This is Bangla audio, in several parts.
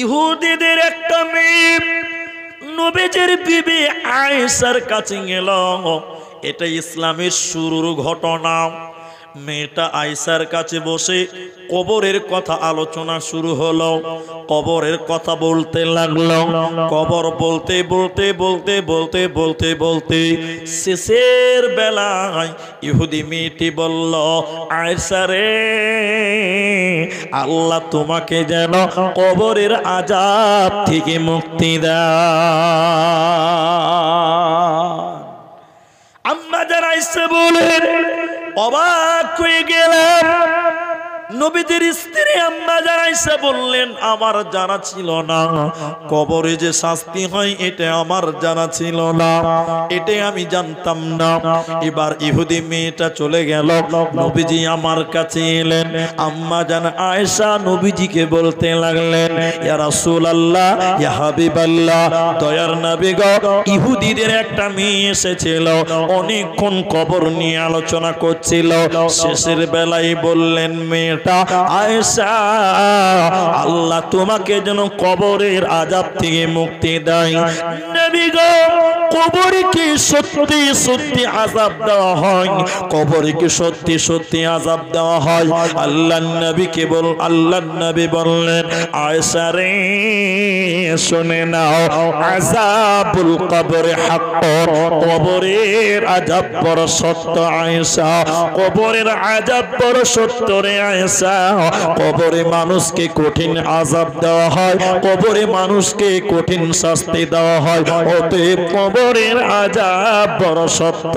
ইহুদিদের একটা মেয়ে নবীজির বিবি আয়েশার কাছে গেল। এটা ইসলামের শুরুর ঘটনা। মেয়েটা আয়েশার কাছে বসে কবরের কথা আলোচনা শুরু হলো। কবরের কথা বলতে লাগলো। কবর বলতে বলতে বলতে বলতে বলতে বলতে শেষের বেলায় ইহুদি মেয়েটি বলল, আয়েশা রে, আল্লাহ তোমাকে যেন কবরের আযাব থেকে মুক্তি দেয়। আম্মা যান আয়েশা বলেন, অবাক হয়ে গেলাম। নবীজির স্ত্রী আম্মা যান আয়েশা বললেন, আমার জানা ছিল না কবরে যে শাস্তি হয়, এটা আমার জানা ছিল না, এটা আমি জানতাম না। এবার ইহুদি মেয়েটা চলে গেল। নবীজি আমার কাছে এলেন। আম্মা জান আয়েশা নবীজিকে বলতে লাগলেন, ইয়া রাসূলুল্লাহ, ইয়া হাবিবাল্লাহ, দয়ার নবী গো, ইহুদিদের একটা মেয়ে এসেছিল, অনেকক্ষণ কবর নিয়ে আলোচনা করছিল। শেষের বেলায় বললেন মেয়েটা, আয়েশা, আল্লাহ তোমাকে যেন কবরের আযাব থেকে মুক্তি দেয়। নবী গো, কবরে কি সত্যি সত্যি আযাব দেওয়া হয়? কবরে কি সত্যি সত্যি আযাব দেওয়া হয়? আল্লাহর নবী বললেন, আয়েশা রে, শুনে নাও, আযাবুল কবরে হাক্কুন, কবরের আযাব বড় সত্য আয়েশা, কবরের আযাব বড় সত্য রে আয়েশা। কবরে মানুষকে কঠিন আযাব দেওয়া হয়, কবরে মানুষকে কঠিন শাস্তি দেওয়া হয়, অতএব কবরের আযাব বড় সত্য।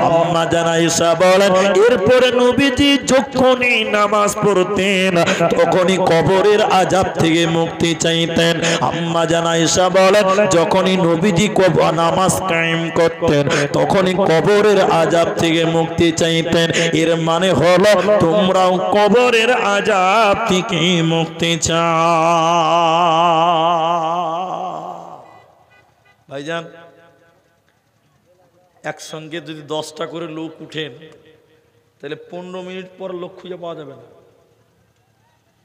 আম্মা জান আয়েশা বলেন, এরপরে নবীজি যখনই নামাজ পড়তেন তখনই কবরের আযাব থেকে মুক্তি চাইতেন। আম্মা জান আয়েশা বলেন, যখনই নবীজি নামাজ কায়েম করতেন তখনই কবরের আযাব থেকে মুক্তি চাইতেন। এর মানে হলো তোমরাও কবরের আযাব থেকে মুক্তি চাও। ভাইজান, একসঙ্গে যদি 10টা করে লোক উঠেন তাহলে 15 মিনিট পর লোক খুঁজে পাওয়া যাবে না।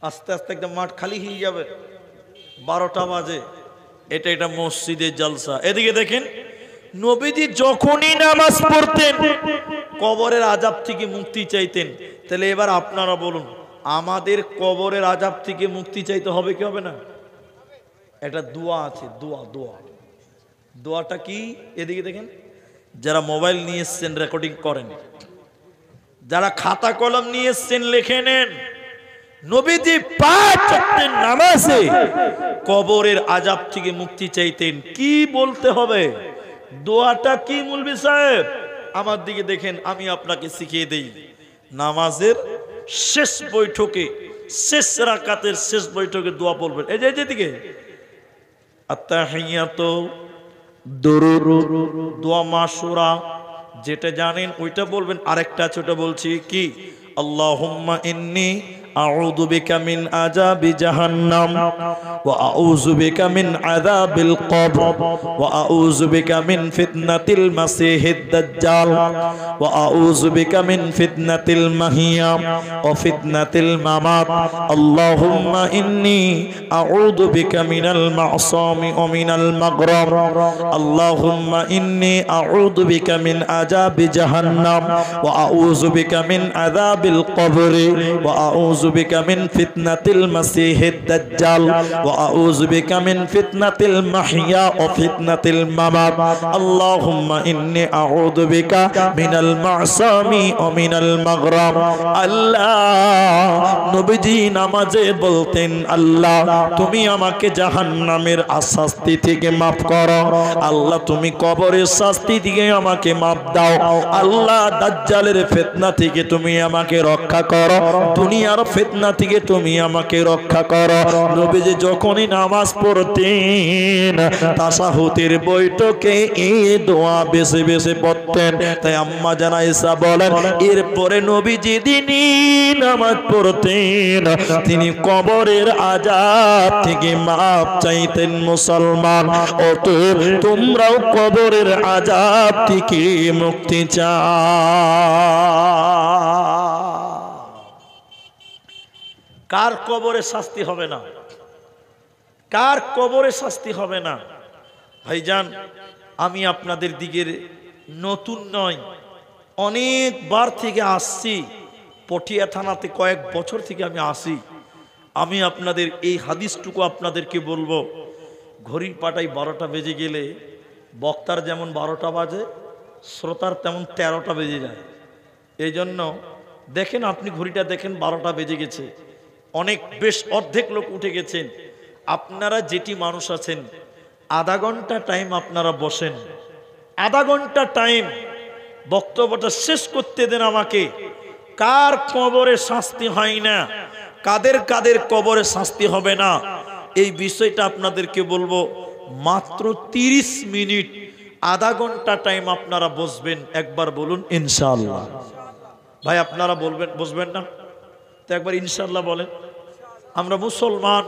আস্তে আস্তে একটা মাঠ খালি হয়ে যাবে। 12টা বাজে। এটা মসজিদের জলসা। এদিকে দেখেন, নবীজি যখনই নামাজ পড়তেন কবরের আযাব থেকে মুক্তি চাইতেন। তাহলে এবার আপনারা বলুন, আমাদের কবরের আযাব থেকে মুক্তি চাইতে হবে কি হবে না? একটা দোয়া আছে, দোয়াটা কি? এদিকে দেখেন, যারা মোবাইল নিয়ে এসছেন রেকর্ডিং করেন, যারা খাতা কলম নিয়ে এসছেন লিখে নেন। নবীজি 5 ওয়াক্তের নামাজে কবরের আযাব থেকে মুক্তি চাইতেন। কি বলতে হবে? দোয়াটা কি মুলবি সাহেব? আমার দিকে দেখেন, আমি আপনাকে শিখিয়ে দেই। নামাজের শেষ বৈঠকে, শেষ রাকাতের শেষ বৈঠকে দোয়া বলবেন। এই যে যেদিকে আত্তাহিয়াতু, দুরুদ, দোয়া মাশুরা, যেটা জানেন ওইটা বলবেন। আরেকটা ছোট বলছি, কি? আল্লাহুম্মা ইন্নী আউযু বিকা মিন আযাবি জাহান্নাম ওয়া আউযু বিকা মিন আযাবিল কবর ওয়া আউযু বিকা মিন ফিতনাতিল মাসিহিদ দাজ্জাল ওয়া আউযু বিকা মিন ফিতনাতিল মাহিয়া ওয়া ফিতনাতিল মামাত। আল্লাহুম্মা ইন্নী আউযু বিকা মিনাল মা'সামি ওয়া মিনাল মাগরাম। আল্লাহুম্মা ইন্নী আউযু বিকা মিন আযাবি জাহান্নাম ওয়া আউযু বিকা মিন আযাবিল কবরি ওয়া আউযু বিকা মিন ফিতনাতিল মাসিহিদ দাজ্জাল ওয়া আউযু বিকা মিন ফিতনাতিল মাহিয়া ওয়া ফিতনাতিল মামাত। আল্লাহুম্মা ইন্নী আউযু বিকা মিনাল মা'সামি ওয়া মিনাল মাগরাম। আল্লাহ, নবীজি নামাজে বলতেন, আল্লাহ তুমি আমাকে জাহান্নামের শাস্তি থেকে মাফ করো। আল্লাহ তুমি কবরের শাস্তি থেকে আমাকে মাফ দাও। আল্লাহ দাজ্জালের ফিতনা থেকে তুমি আমাকে রক্ষা করো। দুনিয়ার ফিতনা থেকে তুমি আমাকে রক্ষা করো। নবীজি যখনই নামাজ পড়তেন তাশাহুদের বৈঠকে এই দোয়া বেশি বেশি পড়তেন। তাই আম্মা জান আয়েশা বলেন, এরপরে নবীজি দিনই নামাজ পড়তেন তিনি কবরের আযাব থেকে মাফ চাইতেন। মুসলমান, অতএব তোমরাও কবরের আযাব থেকে মুক্তি চাও। কার কবরে শাস্তি হবে না? কার কবরে শাস্তি হবে না? ভাইজান, আমি আপনাদের দিকের নতুন নয়, অনেকবার থেকে আসছি। পটিয়া থানাতে কয়েক বছর থেকে আমি আসি। আমি আপনাদের এই হাদিসটুকু আপনাদেরকে বলবো। ঘড়ির পাটায় 12টা বেজে গেলে বক্তার যেমন 12টা বাজে, শ্রোতার তেমন 13টা বেজে যায়। এই জন্য দেখেন, আপনি ঘড়িটা দেখেন, 12টা বেজে গেছে, অনেক বেশ অর্ধেক লোক উঠে গেছেন। আপনারা যেটি মানুষ আছেন, আধা ঘন্টা টাইম আপনারা বসেন, আধা ঘন্টা টাইম বক্তব্যটা শেষ করতে দেন আমাকে। কার কবরে শাস্তি হয় না, কাদের কাদের কবরে শাস্তি হবে না, এই বিষয়টা আপনাদেরকে বলবো। মাত্র 30 মিনিট, আধা ঘন্টা টাইম আপনারা বসবেন। একবার বলুন ইনশাআল্লাহ। ভাই আপনারা বলবেন, বসবেন না তো একবার ইনশাআল্লাহ বলেন। আমরা মুসলমান,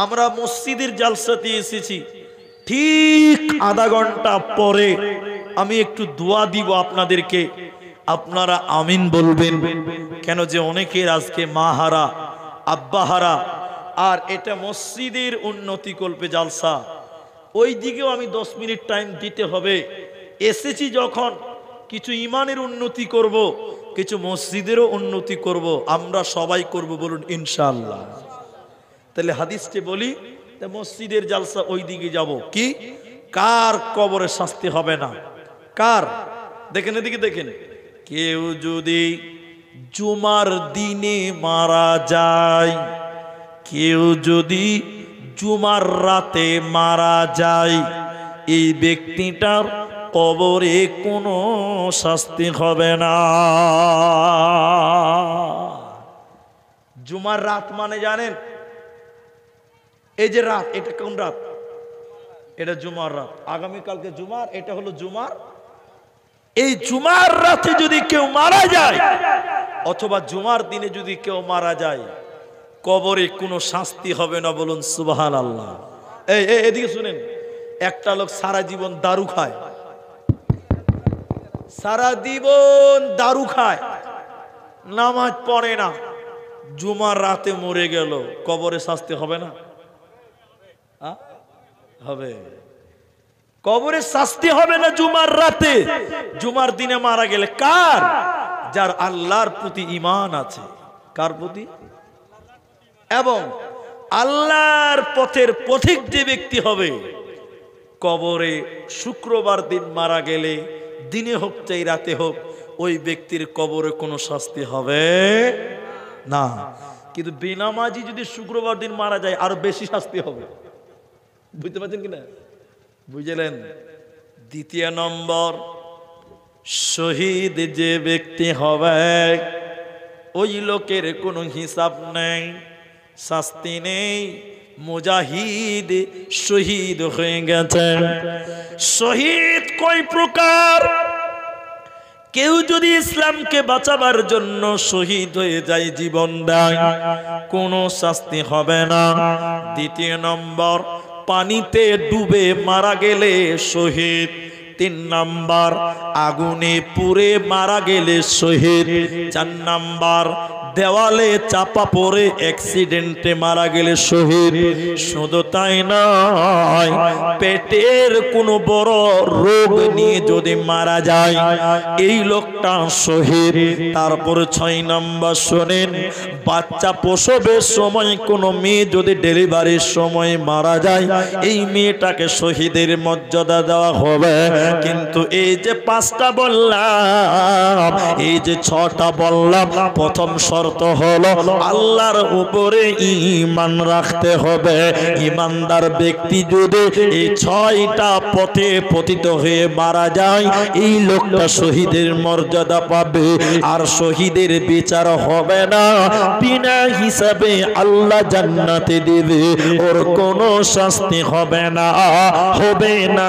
আমরা মসজিদের জালসাতে এসেছি, ঠিক আধা ঘন্টা পরে আমি একটু দোয়া দিব আপনাদেরকে, আপনারা আমিন বলবেন। কেন যে অনেকের আজকে মা হারা, আব্বা হারা, আর এটা মসজিদের উন্নতি কল্পে জালসা, ওই দিকেও আমি 10 মিনিট টাইম দিতে হবে। এসেছি যখন, কিছু ইমানের উন্নতি করব, কিছু মসজিদেরও উন্নতি করব, আমরা সবাই করব, বলুন ইনশাআল্লাহ। তাহলে হাদিসটি বলি, মসজিদের জালসা ওই দিকে যাব। কি কার কবরে শাস্তি হবে না? কার? দেখেন এদিকে দেখেন। কেউ যদি জুমার দিনে মারা যায়, কেউ যদি জুমার রাতে মারা যায়, এই ব্যক্তিটার কবরে কোনো শাস্তি হবে না। জুমার রাত মানে জানেন? এই যে রাত, এটা কোন রাত? এটা জুমার রাত। আগামীকালকে জুমার, এটা হলো জুমার। এই জুমার রাতে যদি কেউ মারা যায়, অথবা জুমার দিনে যদি কেউ মারা যায়, কবরে কোনো শাস্তি হবে না, বলুন সুবহানাল্লাহ। এই এদিকে শুনেন, একটা লোক সারা জীবন দারু খায়, সারা জীবন দারু খায়, নামাজ পড়ে না, জুমার রাতে মরে গেল, কবরে শাস্তি হবে না? হবে। কবরে শাস্তি হবে না জুমার রাতে, জুমার দিনে মারা গেলে। কার? যার আল্লাহর প্রতি ঈমান আছে। কার প্রতি? এবং আল্লাহর পথের পথিক যে ব্যক্তি হবে, কবরে শুক্রবার দিন মারা গেলে, দিনে হোক চাই রাতে হোক, ওই ব্যক্তির কবরে কোনো শাস্তি হবে না। কিন্তু বেনামাজি যদি শুক্রবার দিন মারা যায়, আরো বেশি শাস্তি হবে। বুঝতে পারছেন কিনা? বুঝলেন? দ্বিতীয় নম্বর, শহীদ যে ব্যক্তি হবে, ওই লোকের কোনো হিসাব নেই, শাস্তি নেই। মুজাহিদ শহীদ হয়ে গেছেন। শহীদ কয় প্রকার? কেউ যদি ইসলামকে বাঁচাবার জন্য শহীদ হয়ে যায়, জীবন দেয়, কোনো শাস্তি হবে না। দ্বিতীয় নম্বর, পানিতে ডুবে মারা গেলে শহীদ। 3 নাম্বার, আগুনে পুড়ে মারা গেলে শহীদ। 4 নাম্বার, দেওয়ালে চাপা পড়ে অ্যাক্সিডেন্টে মারা গেলে শহীদ। শুধু তাই নয়, পেটের কোনো বড় রোগ নিয়ে যদি মারা যায়, এই লোকটা শহীদ। তারপর 6 নাম্বার শোনেন, বাচ্চা প্রসবের সময় কোনো মেয়ে যদি ডেলিভারির সময় মারা যায়, এই মেয়েটাকে শহীদের মর্যাদা দেওয়া হবে। কিন্তু এই যে 5টা বললাম, এই যে 6টা বললাম, প্রথম শর্ত হলো আল্লাহর উপরে ঈমান রাখতে হবে। ঈমানদার ব্যক্তি যদি এই 6টা পথে পতিত হয়ে মারা যায়, এই লোকটা শহীদের মর্যাদা পাবে। আর শহীদের বিচার হবে না, বিনা হিসাবে আল্লাহ জান্নাতে দেবে, ওর কোনো শাস্তি হবে না, হবে না,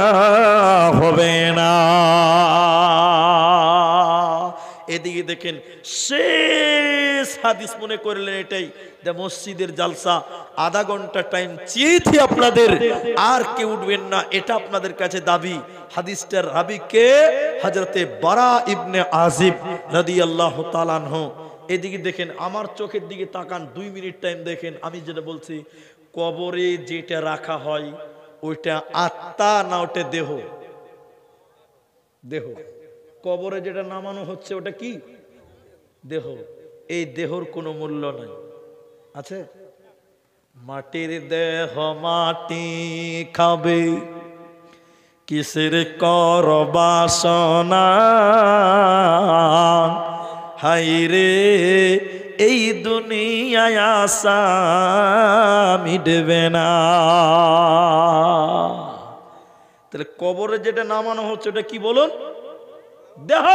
হবে না। এদিকে দেখেন, শেষ হাদিস মনে করলেন এটাই, যে মসজিদের জালসা আধা ঘন্টা টাইম চেয়েছি আপনাদের, আর কে উঠবেন না, এটা আপনাদের কাছে দাবি। হাদিসটার রাবি কে? হযরতে বারা ইবনে আজিব রাদিয়াল্লাহু তাআলা আনহু। এদিকে দেখেন, আমার চোখের দিকে তাকান, 2 মিনিট টাইম দেখেন, আমি যেটা বলছি কবরে যেটা রাখা হয় ওইটা আত্মা না ওটা দেহ? দেহ। কবরে যেটা নামানো হচ্ছে ওটা কি? দেহ। এই দেহর কোনো মূল্য নাই, আছে? মাটির দেহ মাটি খাবে, কিসের কর বাসনা, হাইরে এই দুনিয়ায় আশা মিটবে না। তাহলে কবরে যেটা নামানো হচ্ছে ওটা কি বলুন? দেহ।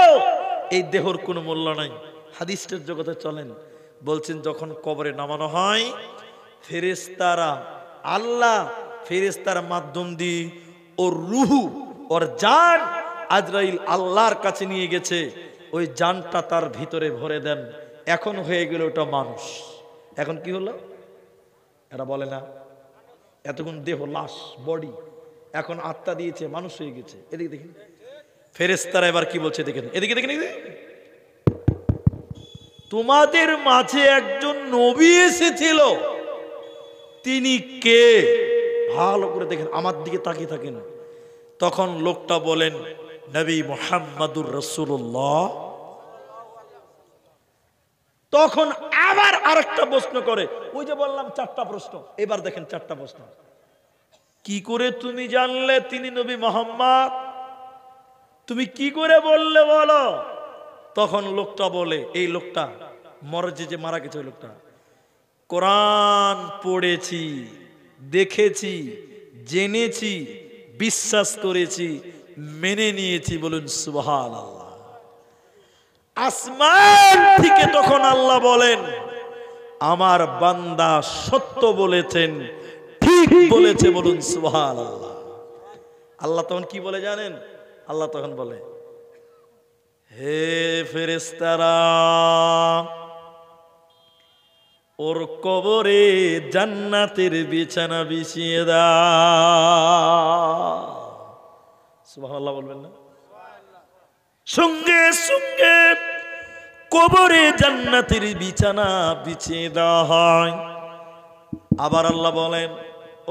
এই দেহর কোনো মূল্য নাই। হাদিসের জগতে চলেন, বলছেন যখন কবরে নামানো হয় ফেরেশতারা, আল্লাহ ফেরেশতার মাধ্যম দিয়ে ওর রুহু, ওর জান আজরাইল আল্লাহর কাছে নিয়ে গেছে, ওই জানটা তার ভিতরে ভরে দেন। এখন হয়ে গেল ওটা মানুষ। এখন কি হলো? এরা বলে না এতক্ষণ দেহ লাশ বডি, এখন আত্মা দিয়েছে, মানুষ হয়ে গেছে। এদিকে দেখেন ফেরেশতারা এবার কি বলছে, দেখেন এদিকে দেখেন। তোমাদের মাঝে একজন নবী এসেছিল, তিনি কে? ভালো করে দেখেন, আমার দিকে তাকিয়ে থাকেন। তখন লোকটা বলেন নবী মুহাম্মাদুর রাসূলুল্লাহ। তখন আবার আরেকটা প্রশ্ন করে, ওই যে বললাম চারটা প্রশ্ন, এবার দেখেন চারটা প্রশ্ন। কি করে তুমি জানলে তিনি নবী মুহাম্মদ? তুমি কি করে বললে বলো? তখন লোকটা বলে, এই লোকটা মরজে যে মারা গেছে ওই লোকটা, কোরআন পড়েছি, দেখেছি, জেনেছি, বিশ্বাস করেছি, মেনে নিয়েছি। বলুন সুবহানাল্লাহ। আসমান থেকে তখন আল্লাহ বলেন, আমার বান্দা সত্য বলেছেন, ঠিক বলেছে। বলুন সুবহানাল্লাহ। আল্লাহ তখন কি বলে জানেন? আল্লাহ তখন বলে, হে ফেরেশতারা, ওর কবরে জান্নাতের বিছানা বিছিয়ে দাও। সুবহানাল্লাহ বলবেন না? সঙ্গে সঙ্গে কবরে জান্নাতের বিছানা বিছিয়ে দেওয়া হয়। আবার আল্লাহ বলেন,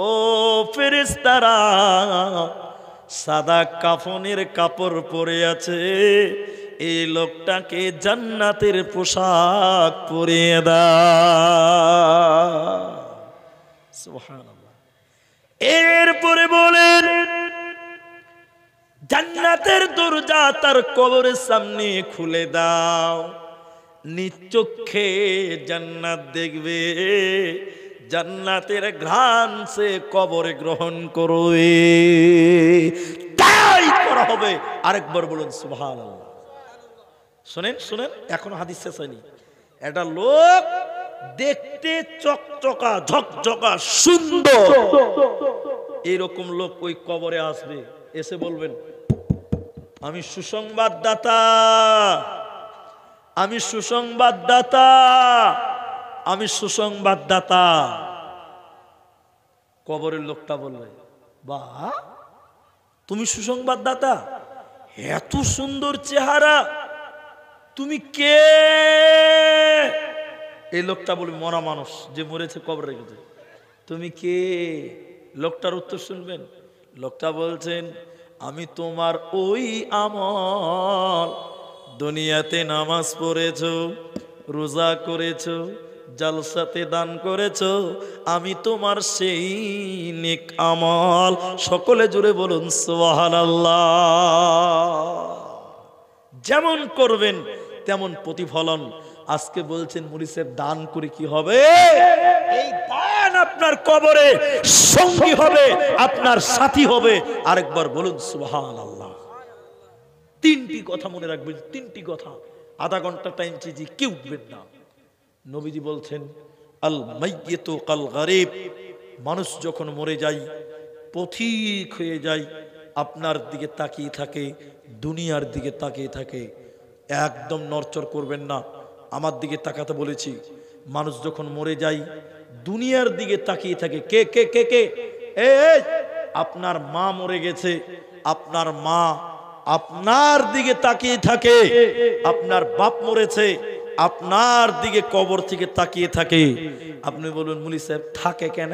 ও ফেরেশতারা, সাদা কাফনের কাপড় পরে আছে, এই লোকটাকে জান্নাতের পোশাক পরিয়ে দাও। সুবহানাল্লাহ। এরপরে বলেন, জান্নাতের দরজা তার কবরের সামনে খুলে দাও, নিজ চক্ষে জান্নাত দেখবে, জান্নাতের ঘ্রাণ সে কবরে গ্রহণ করবে। তাই করা হবে। আরেকবার বলুন সুবহানাল্লাহ। শুনেন শুনেন, এখনো হাদিস শেষ হয়নি। একটা লোক দেখতে চকচকা ঝকঝকা সুন্দর, এরকম লোক ওই কবরে আসবে, এসে বলবেন, আমি সুসংবাদদাতা, আমি সুসংবাদদাতা, আমি সুসংবাদদাতা। কবরের লোকটা বলবে, বাহ, তুমি সুসংবাদদাতা, এত সুন্দর চেহারা, তুমি কে? এই লোকটা বলবে, মরা মানুষ যে মরেছে কবরে রেখেছে। তুমি কে? লোকটার উত্তর শুনবেন। লোকটা বলছেন, আমি তোমার ওই আমল, দুনিয়াতে নামাজ পড়েছো, রোজা করেছো, জালসাতে দান করেছো, আমি তোমার সেই নেক আমল। সকলে জুড়ে বলুন সুবহানাল্লাহ। যেমন করবেন তেমন প্রতিফলন। আজকে বলছেন মুরি সাহেব, দান করে কি হবে? এই দান আপনার কবরে সঙ্গী হবে, আপনার সাথী হবে। আরেকবার বলুন সুবহানাল্লাহ। তিনটি কথা মনে রাখবেন, তিনটি কথা। আধা ঘন্টা টাইম চেয়েছি, কেউ উঠবেন না। নবীজি বলছেন, আল মাইয়িতু কাল গারিব, মানুষ যখন মরে যায়, পথিক হয়ে যায়, আপনার দিকে তাকিয়ে থাকে, দুনিয়ার দিকে তাকিয়ে থাকে। একদম নড়চড় করবেন না, আমার দিকে তাকাতে বলেছি। মানুষ যখন মরে যায় দুনিয়ার দিকে তাকিয়ে থাকে। কে কে কে কে? এই আপনার মা মরে গেছে, আপনার মা আপনার দিকে তাকিয়ে থাকে। আপনার বাপ মরেছে, আপনার দিকে কবর থেকে তাকিয়ে থাকে। আপনি বলুন, মুলি সাহেব থাকে কেন?